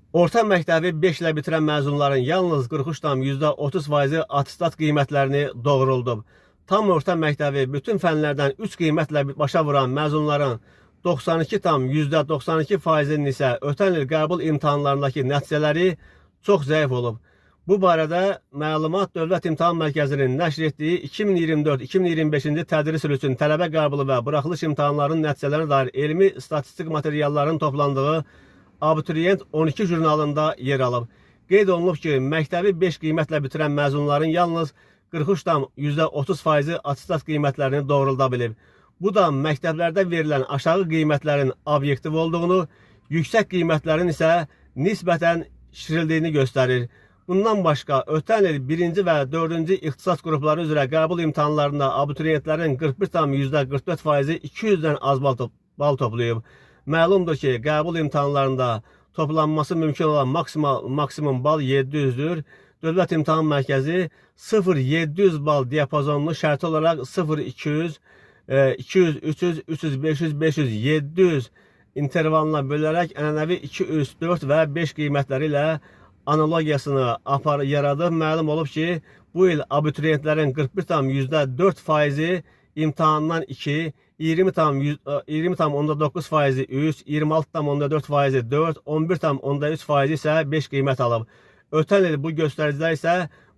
Orta məktəbi 5 ilə bitirən məzunların yalnız 43,30% attestat qiymətlərini doğruldub. Tam orta məktəbi bütün fənlərdən 3 qiymətlə başa vuran məzunların 92,92%-nin isə ötən il qəbul imtahanlarındakı nəticələri çox zəif olub. Bu barədə məlumat Dövlət İmtahan Mərkəzinin nəşr etdiyi 2024-2025-ci tədris ili üçün tələbə qəbulu və buraxılış imtahanlarının nəticələrinə dair elmi statistik materialların toplandığı Abituriyent 12 jurnalında yer alıb. Qeyd olunub ki, məktəbi 5 qiymətlə bitirən məzunların yalnız 43,30%-i attestat qiymətlərini doğrulda bilib. Bu da məktəblərdə verilən aşağı qiymətlərin obyektiv olduğunu, yüksək qiymətlərin isə nisbətən şişirildiyini göstərir. Bundan başqa, ötən il 1-ci və 4-cü ixtisas qrupları üzrə qəbul imtahanlarında abituriyentlərin 41,44%-i 200-dən az bal toplayıb. Məlumdur ki, qəbul imtahanlarında toplanması mümkün olan maksimum bal 700-dür. Dövlət İmtahan Mərkəzi 0-700 bal diapazonunu şərti olaraq 0-200, 200, 300, 300, 500, 500, 700 intervalına bölərək ənənəvi 2, 3, 4 və 5 qiymətləri ilə analogiyasını yaradıb. Məlum olub ki, bu il abituriyentlərin 41,4%-i imtahandan 2, 20,9%-i 3, 26,4%-i 4, 11,3%-i isə 5 qiymət alıb. Ötən il bu göstəricilər isə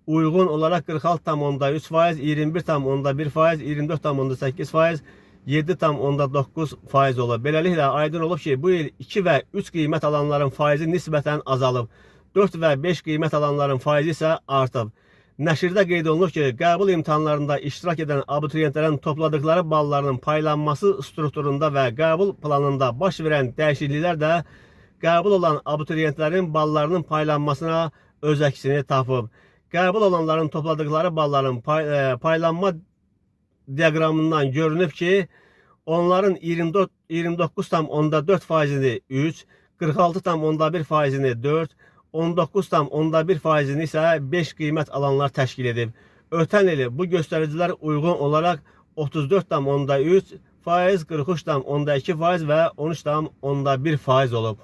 uyğun olaraq 46,3%, 21,1%, 24,8%, 7,9% olub. Beləliklə, aydın olub ki, bu il 2 və 3 qiymət alanların faizi nisbətən azalıb. 4 və 5 qiymət alanların faizi isə artıb. Nəşrdə qeyd olunur ki, qəbul imtahanlarında iştirak edən abituriyentlərin topladıkları ballarının paylanması strukturunda və qəbul planında baş verən dəyişikliklər də qəbul olan abituriyentlərin ballarının paylanmasına öz əksini tapıb. Qəbul olanların topladıkları balların paylanma diaqramından görünüb ki, onların 29,4%-ni 3, 46,1%-ni 4, 19,1%-ni isə 5 qiymət alanlar təşkil edib. Ötən il bu göstəricilər uyğun olaraq 34,3%, 43,2% və 13,1% olub.